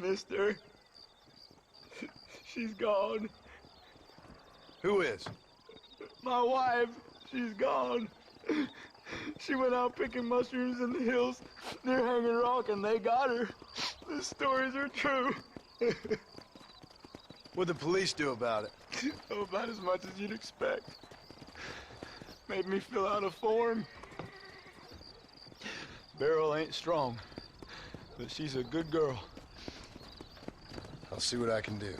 Mister. She's gone. Who is? My wife. She's gone. She went out picking mushrooms in the hills near Hanging Rock, and they got her. The stories are true. What'd the police do about it? Oh, about as much as you'd expect. Made me fill out a form. Beryl ain't strong, but she's a good girl. I'll see what I can do.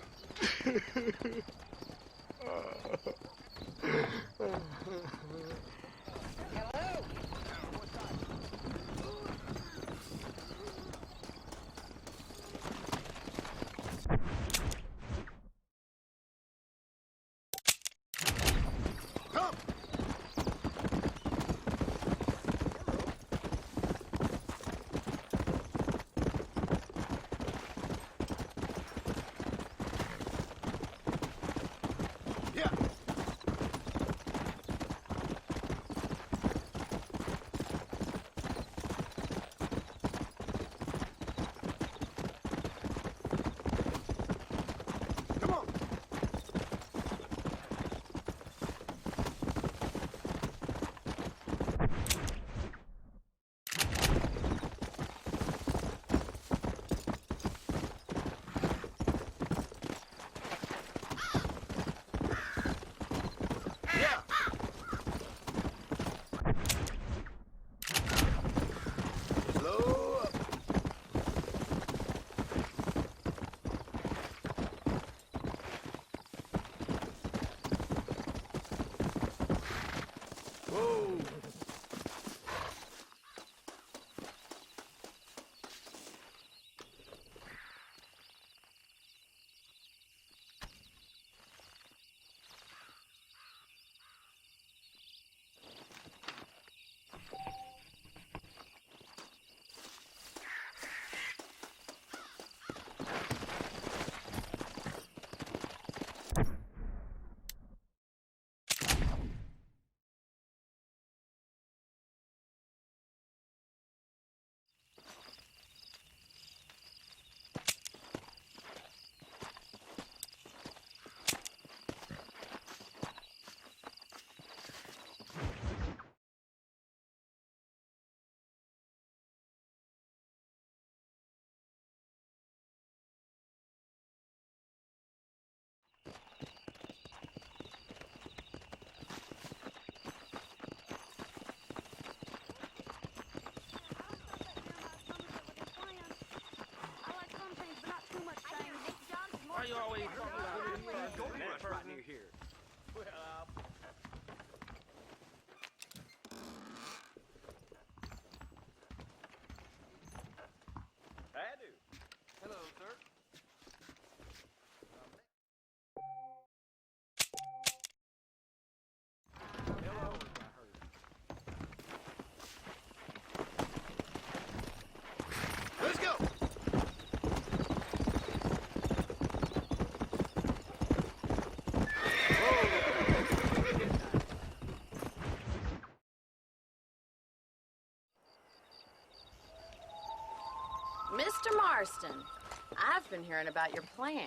Why you always talking about right near here? Well, I do. Hello, sir. Hello. Let's go. Mr. Marston, I've been hearing about your plans.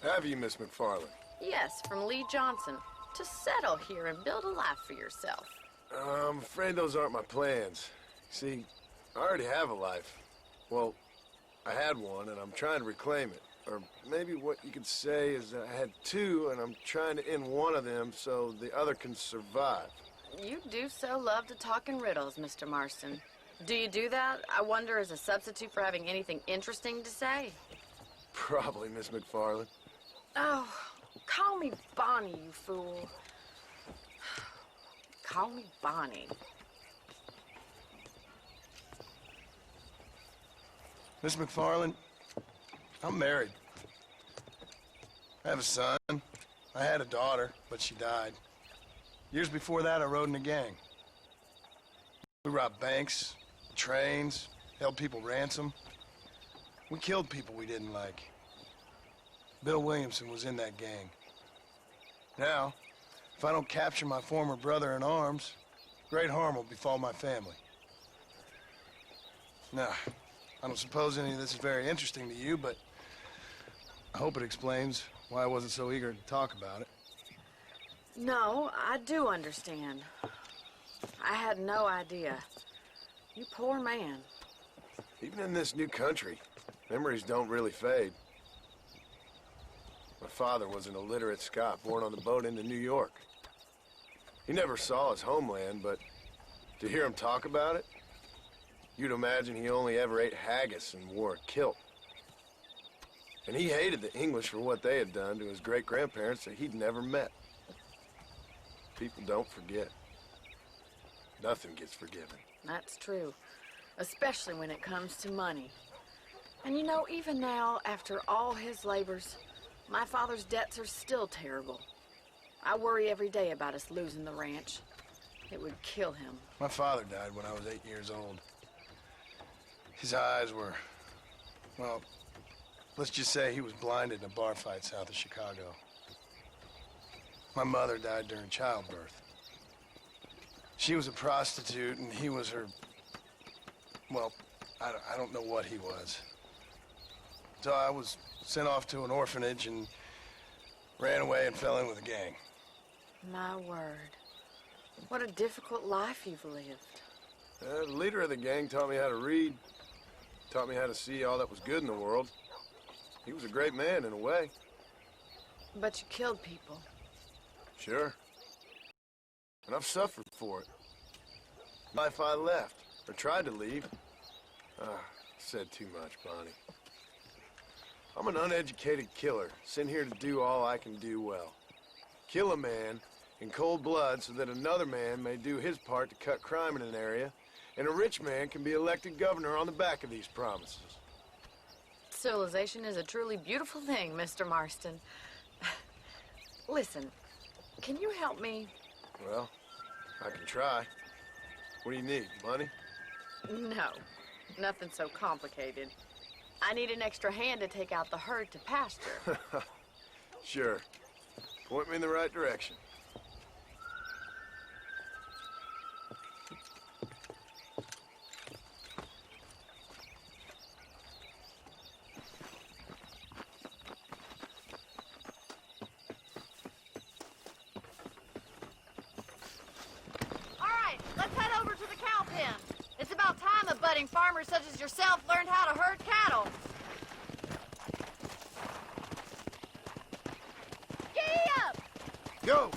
Have you, Miss McFarland? Yes, from Lee Johnson, to settle here and build a life for yourself. I'm afraid those aren't my plans. See, I already have a life. Well, I had one, and I'm trying to reclaim it. Or maybe what you could say is that I had two, and I'm trying to end one of them so the other can survive. You do so love to talk in riddles, Mr. Marston. Do you do that, I wonder, as a substitute for having anything interesting to say? Probably, Miss McFarland. Oh, call me Bonnie, you fool. Call me Bonnie. Miss McFarland, I'm married. I have a son. I had a daughter, but she died. Years before that, I rode in a gang. We robbed banks, trains, held people ransom. We killed people we didn't like. Bill Williamson was in that gang. Now, if I don't capture my former brother in arms, great harm will befall my family. Now, I don't suppose any of this is very interesting to you, but I hope it explains why I wasn't so eager to talk about it. No, I do understand. I had no idea. You poor man. Even in this new country, memories don't really fade. My father was an illiterate Scot born on the boat into New York. He never saw his homeland, but to hear him talk about it, you'd imagine he only ever ate haggis and wore a kilt. And he hated the English for what they had done to his great-grandparents that he'd never met. People don't forget. Nothing gets forgiven. That's true. Especially when it comes to money. And you know, even now, after all his labors, my father's debts are still terrible. I worry every day about us losing the ranch. It would kill him. My father died when I was 8 years old. His eyes were, well, let's just say he was blinded in a bar fight south of Chicago. My mother died during childbirth. She was a prostitute, and he was her... Well, I don't know what he was. So I was sent off to an orphanage and ran away and fell in with a gang. My word. What a difficult life you've lived. The leader of the gang taught me how to read. Taught me how to see all that was good in the world. He was a great man in a way. But you killed people. Sure. And I've suffered for it. Life I left, or tried to leave. Said too much, Bonnie. I'm an uneducated killer, sent here to do all I can do well. Kill a man in cold blood so that another man may do his part to cut crime in an area, and a rich man can be elected governor on the back of these promises. Civilization is a truly beautiful thing, Mr. Marston. Listen, can you help me? Well, I can try. What do you need, money? No, nothing so complicated. I need an extra hand to take out the herd to pasture. Sure. Point me in the right direction. Farmers such as yourself learned how to herd cattle. Giddy up! Go!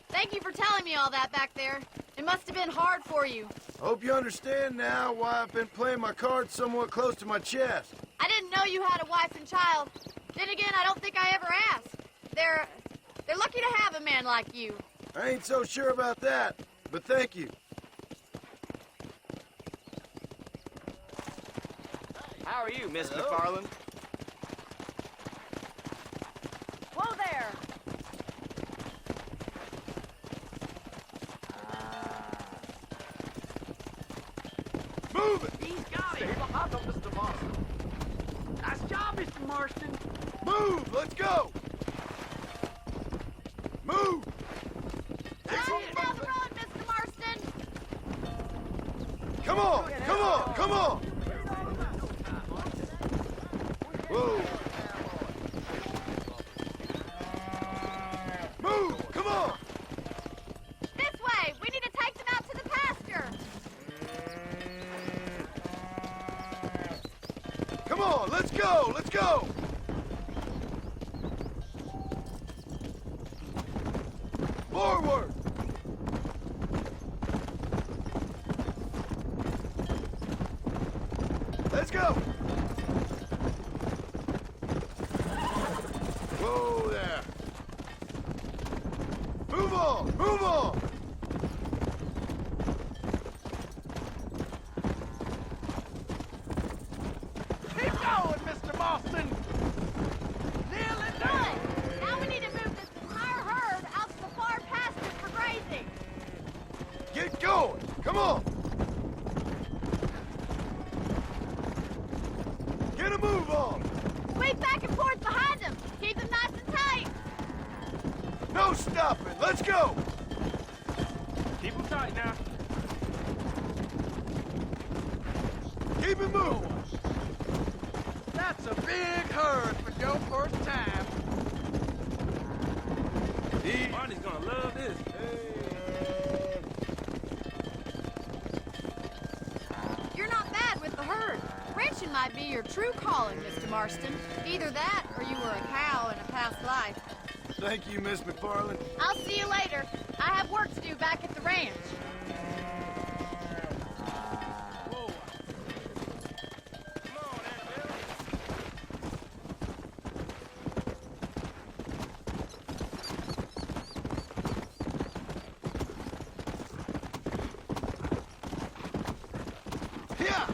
Thank you for telling me all that back there. It must have been hard for you. Hope you understand now why I've been playing my cards somewhat close to my chest. I didn't know you had a wife and child. Then again, I don't think I ever asked. They're lucky to have a man like you. I ain't so sure about that, but thank you. How are you, Miss McFarland? Whoa there! Move it! He's got it! Hop up, Mr. Marston. Nice job, Mr. Marston. Move! Let's go! Move! Down the road, Mr. Marston! Come on! Come on! Come on! Whoa! Move! Come on! This way! We need to take them out to the pasture! Come on! Let's go! Let's go! Forward! Let's go! Whoa there! Move on! Move on! Keep going, Mr. Marston. Nearly done. Good! Now we need to move this entire herd out to the far pasture for grazing. Get going! Come on! Get a move on! Sweep back and forth behind them. Keep them nice and tight. No stopping! Let's go! Keep them tight now. Keep it moving! That's a big herd for might be your true calling, Mr. Marston. Either that, or you were a cow in a past life. Thank you, Miss McFarland. I'll see you later. I have work to do back at the ranch. Whoa. Come on, Annabelle. Yeah!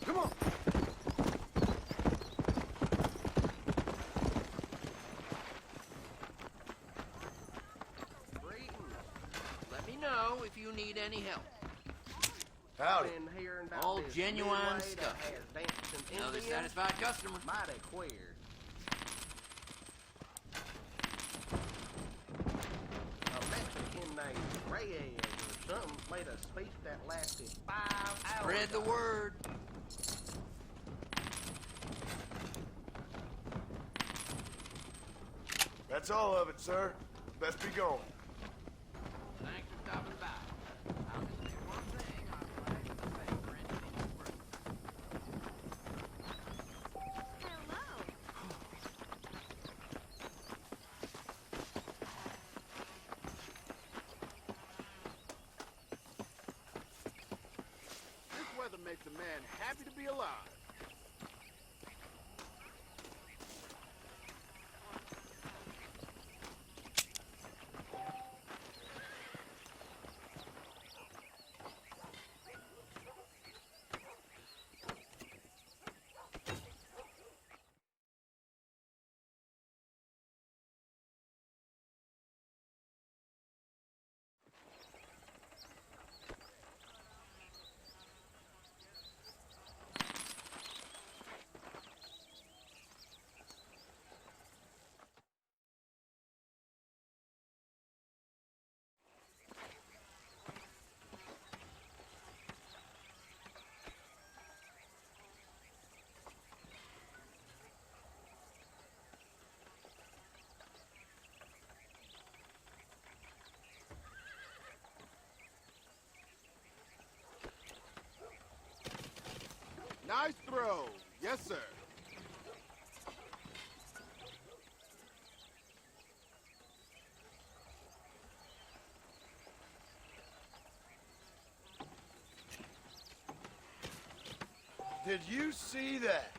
Come on! Greetings. Let me know if you need any help. Howdy. Been hearing about All this genuine new way stuff. that has dancing Another Indians. satisfied customer. Mighty queer. A Mexican named Reyes or something made a speech that lasted 5 hours. Spread the word. That's all of it, sir. Best be going. Thanks for stopping by. I'll just say one thing. I'll flag the bank for anything you're worth. This weather makes a man happy to be alive. Nice throw. Yes, sir. Did you see that?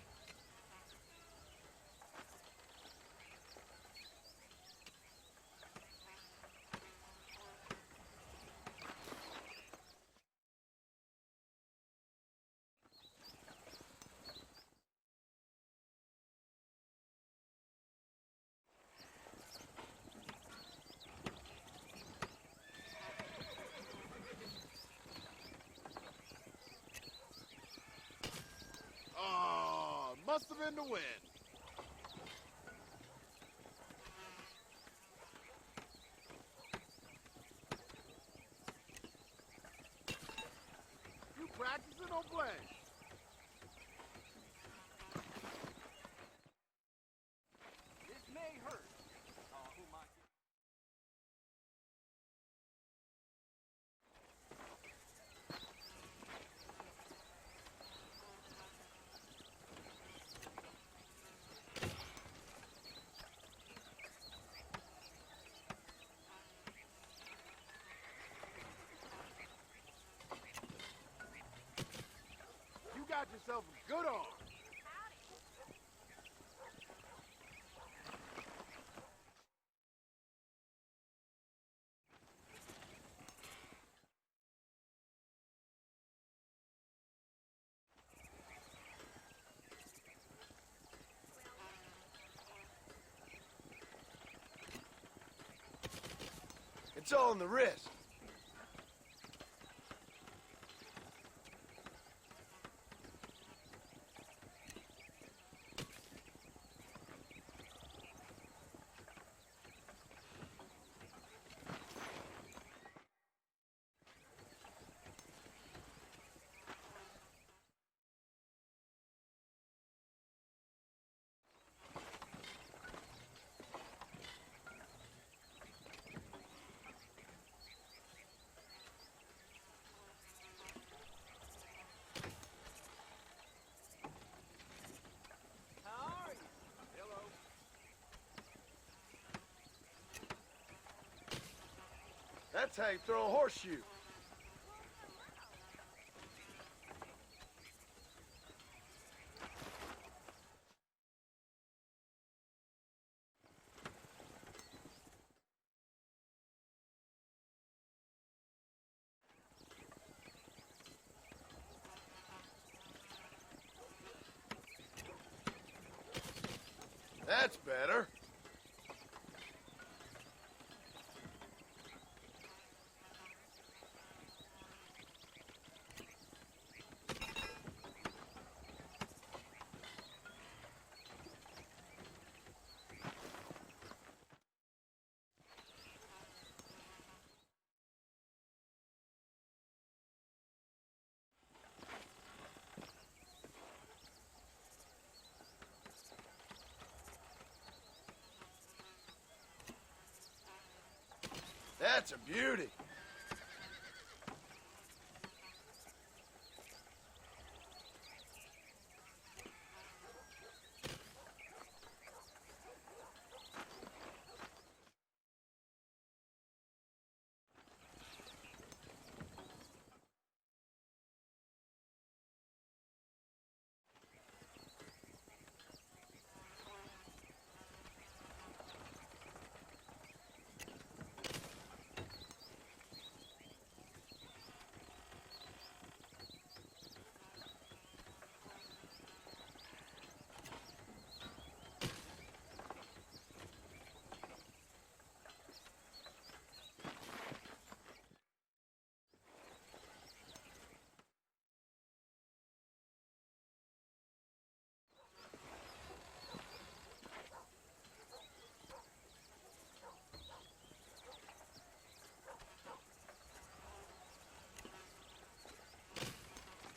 Oh, must have been the wind. You practicing or playing? This may hurt. Who might be? You got yourself a good arm. It's all in the wrist. That's how you throw a horseshoe. That's better. That's a beauty.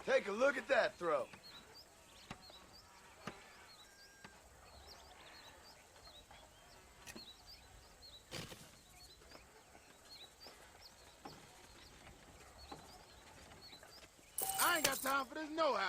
Take a look at that throw. I ain't got time for this no-how.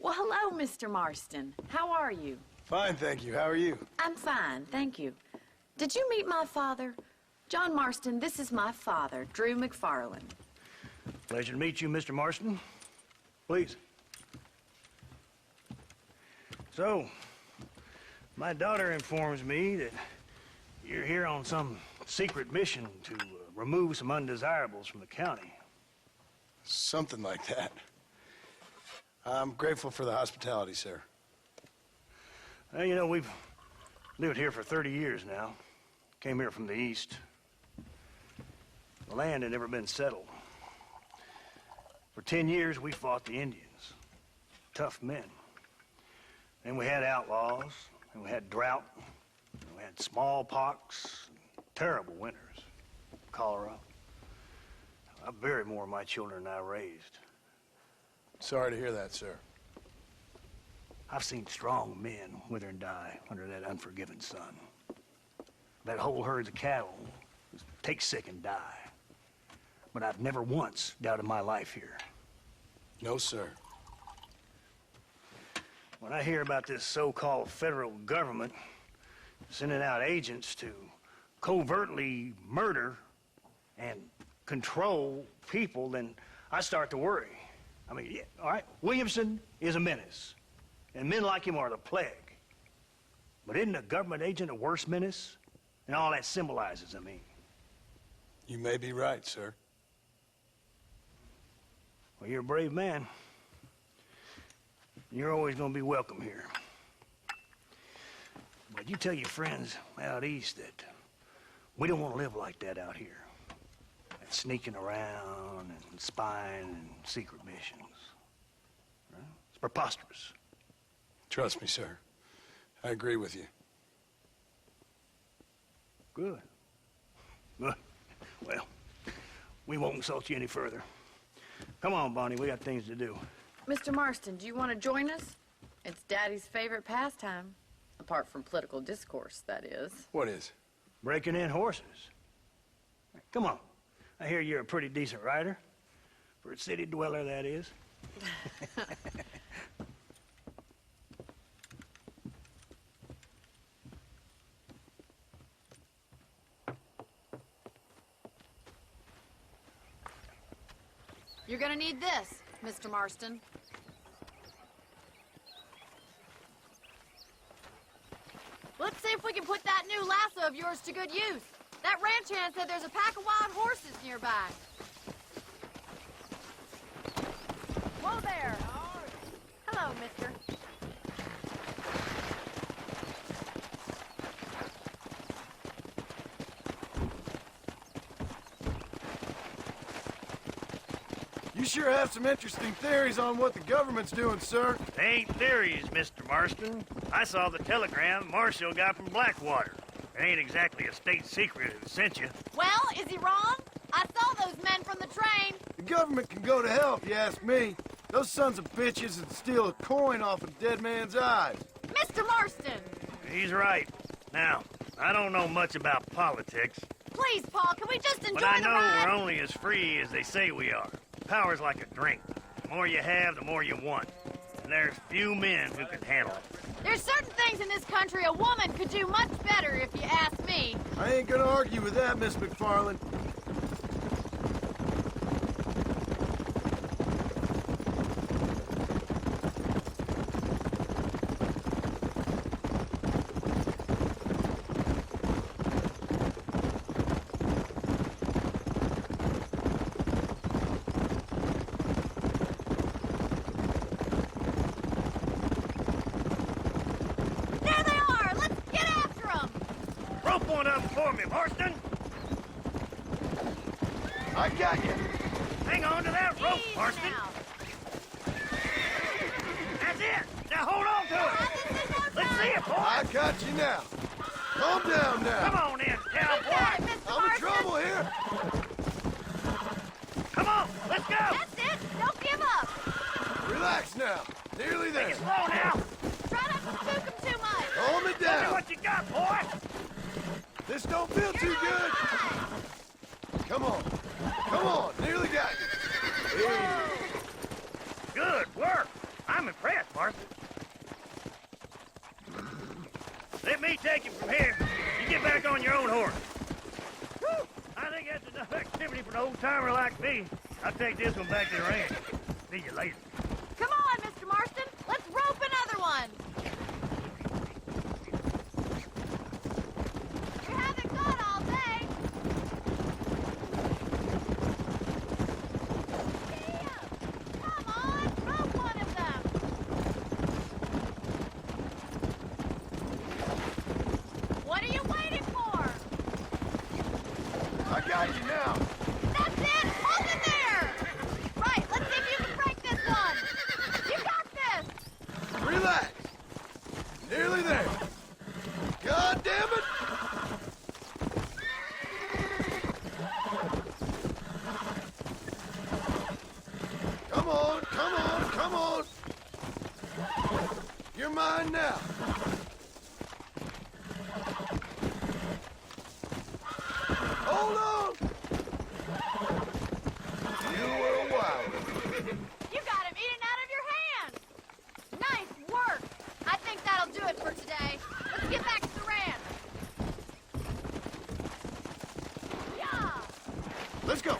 Well, hello, Mr. Marston. How are you? Fine, thank you. How are you? I'm fine, thank you. Did you meet my father? John Marston, this is my father, Drew McFarland. Pleasure to meet you, Mr. Marston. Please. So, my daughter informs me that you're here on some secret mission to remove some undesirables from the county. Something like that. I'm grateful for the hospitality, sir. Well, you know, we've lived here for 30 years now. Came here from the east. The land had never been settled. For 10 years, we fought the Indians. Tough men. Then we had outlaws, and we had drought, and we had smallpox, and terrible winters, cholera. I buried more of my children than I raised. Sorry to hear that, sir. I've seen strong men wither and die under that unforgiving sun. That whole herds of cattle just take sick and die. But I've never once doubted my life here. No, sir. When I hear about this so-called federal government sending out agents to covertly murder and control people, then I start to worry. I mean, yeah, all right, Williamson is a menace, and men like him are the plague. But isn't a government agent a worse menace? And all that symbolizes, I mean. You may be right, sir. Well, you're a brave man. You're always going to be welcome here. But you tell your friends out east that we don't want to live like that out here. That sneaking around and spying and secret missions. Right? It's preposterous. Trust me, sir. I agree with you. Good. Good. Well, we won't insult you any further. Come on, Bonnie, we got things to do. Mr. Marston, do you want to join us? It's Daddy's favorite pastime. Apart from political discourse, that is. What is? Breaking in horses. Come on. I hear you're a pretty decent rider. For a city dweller, that is. You're gonna need this, Mr. Marston. Let's see if we can put that new lasso of yours to good use. That ranch hand said there's a pack of wild horses nearby. Whoa there. Hello, mister. You sure have some interesting theories on what the government's doing, sir. They ain't theories, Mr. Marston. I saw the telegram Marshall got from Blackwater. It ain't exactly a state secret who sent you. Well, is he wrong? I saw those men from the train. The government can go to hell if you ask me. Those sons of bitches would steal a coin off a dead man's eyes. Mr. Marston! He's right. Now, I don't know much about politics. Please, Paul, can we just enjoy But I the know ride? we're only as free as they say we are. Power's like a drink. The more you have, the more you want. And there's few men who can handle it. There's certain things in this country a woman could do much better, if you ask me. I ain't gonna argue with that, Miss McFarland. There they are! Let's get after them! Rope one up for me, Marston! I got you. Hang on to that rope, Easy Marston! now. That's it! Now hold on to it! Let's see it, boy! I got you now. Calm down now. Come on in, You cowboy! got it, Mr. I'm in Marston. trouble here. Come on, let's go! That's it! Don't give up! Relax now. Nearly Take there. it slow now! Try not to spook them too much! Calm it Show me down. what you got, boy! This don't feel too good. Come on. Come on. Nearly got you. Easy. Good work! I'm impressed, Marston. Let me take you from here. You get back on your own horse. Whew. I think that's enough activity for an old-timer like me. I'll take this one back to the ranch. See you later. Come on, Mr. Marston! Let's rope another one! We haven't got all day! Come on, rope one of them! What are you waiting for? I got you now. That's it! Hold it there! Right, let's see if you can break this one! You got this! Relax. Nearly there. God damn it. Come on, come on, come on. You're mine now. Hold on. You were a wild one. You got him eating out of your hand! Nice work! I think that'll do it for today. Let's get back to the ranch. Yeah! Let's go.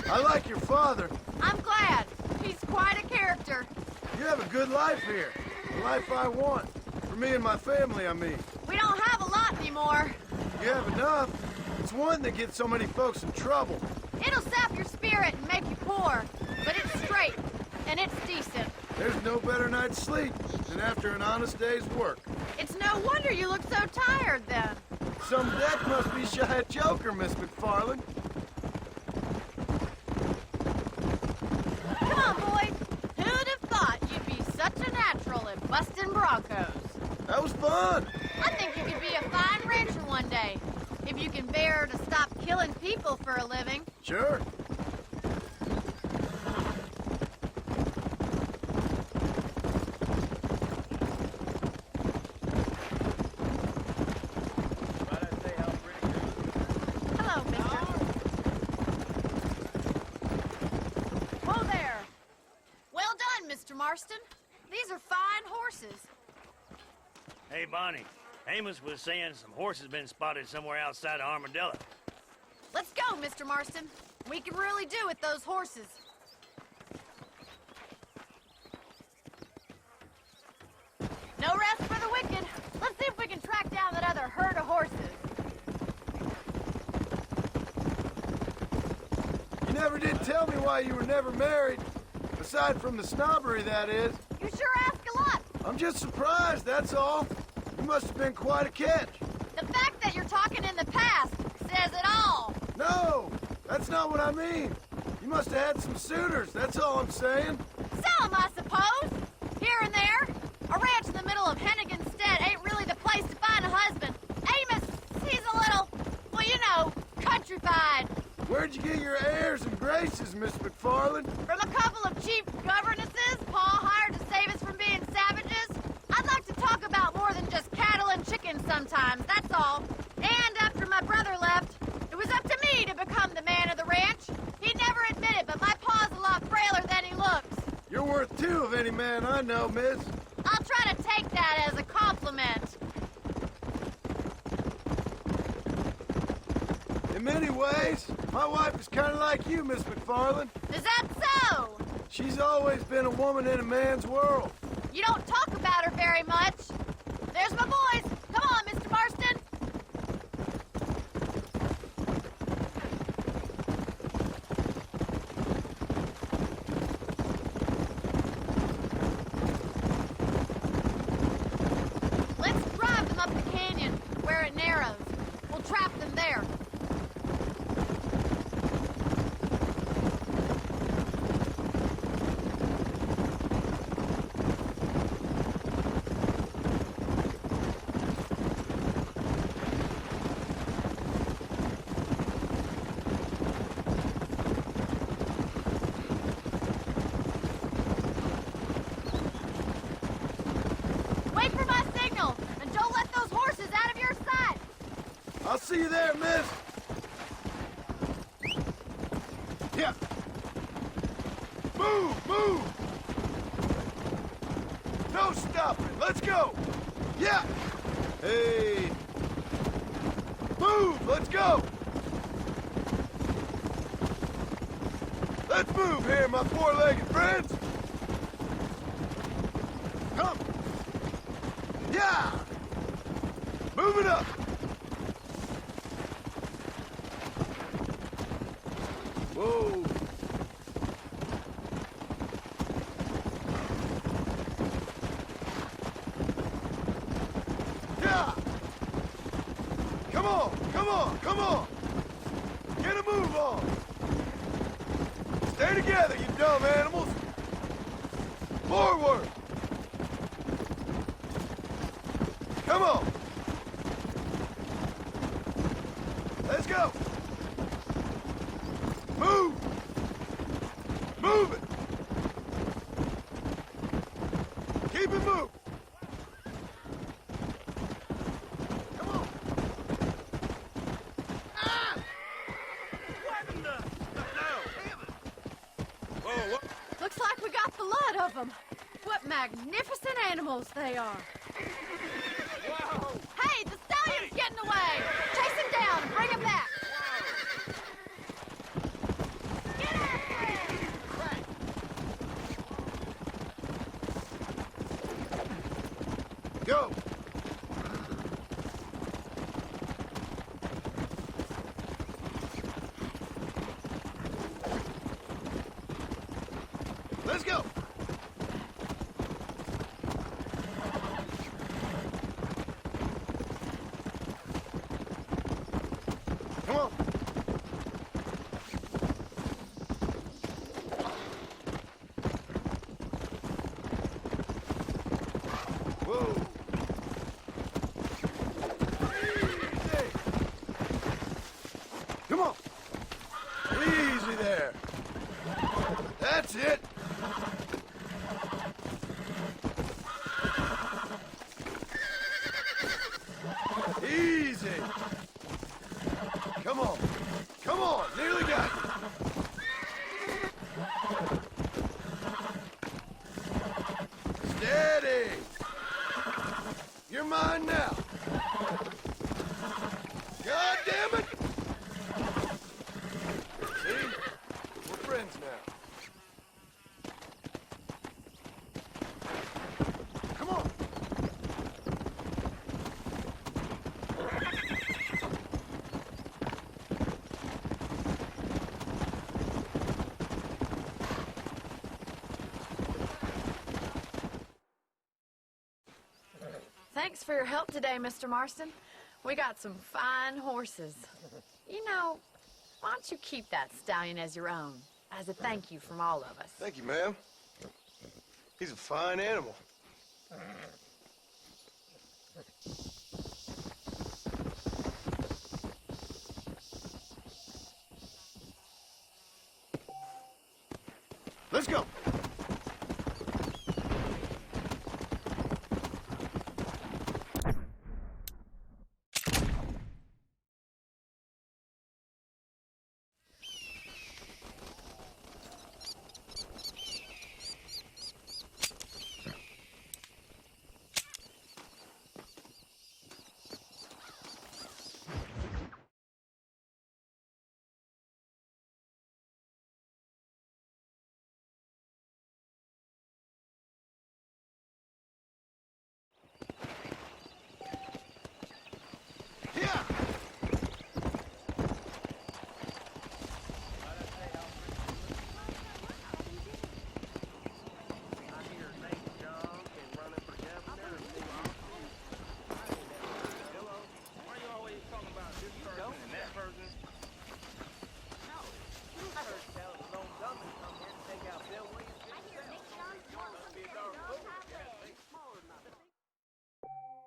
I like your father. I'm glad. He's quite a character. You have a good life here. The life I want. For me and my family, I mean. We don't have a lot anymore. You have enough. It's one that gets so many folks in trouble. It'll sap your spirit and make you poor. But it's straight, and it's decent. There's no better night's sleep than after an honest day's work. It's no wonder you look so tired then. Some deck must be shy at Joker, Miss McFarland. Come on, boys. Who'd have thought you'd be such a natural at busting Broncos? That was fun. I think you could be a fine rancher one day, if you can bear to stop killing people for a living. Sure. Hello, mister. Whoa there. Well done, Mr. Marston. These are fine horses. Hey, Bonnie. Amos was saying some horses been spotted somewhere outside of Armadillo. Let's go, Mr. Marston. We can really do with those horses. No rest for the wicked. Let's see if we can track down that other herd of horses. You never did tell me why you were never married. Aside from the snobbery, that is. You sure ask a lot. I'm just surprised, that's all. You must have been quite a catch. The fact that you're talking in the past says it all. No, that's not what I mean. You must have had some suitors, that's all I'm saying. Some, I suppose. Here and there. A ranch in the middle of Hennigan's Stead ain't really the place to find a husband. Amos, he's a little, well, you know, countrified. Where'd you get your airs and graces, Miss McFarland? From a couple of cheap governesses Pa hired to save us from being savages. I'd like to talk about more than just cattle and chickens sometimes, that's all. And after my brother left, it was up to me to become the man of the ranch. He'd never admit it, but my pa's a lot frailer than he looks. You're worth two of any man I know, miss. I'll try to take that as a compliment. In many ways, my wife is kind of like you, Miss McFarland. Is that so? She's always been a woman in a man's world. You don't talk about her very much. There's my boys. Come on, Mr. Marston. Let's drive them up the canyon where it narrows. We'll trap them there. Wait for my signal, and don't let those horses out of your sight. I'll see you there, miss. Yeah. Move, move. No stopping. Let's go. Yeah. Hey. Move, let's go. Let's move here, my four-legged friends. Come. Yeah. Move it up. Whoa. Yeah. Come on, come on, come on. Get a move on. Stay together, you dumb animals. Forward. Come on. Let's go. Move. Move it. Keep it moving. Come on. Ah! What in the... No, damn it. Whoa, what? Looks like we got the lot of them. What magnificent animals they are. Whoa. Hey, the stallion's getting away. Chase him down and bring him back. Get after him! Go. Let's go. Come on. Whoa. mine now. God damn it! See? We're friends now. Come on. Thanks for your help today, Mr. Marston. We got some fine horses. You know, why don't you keep that stallion as your own, as a thank you from all of us? Thank you, ma'am. He's a fine animal.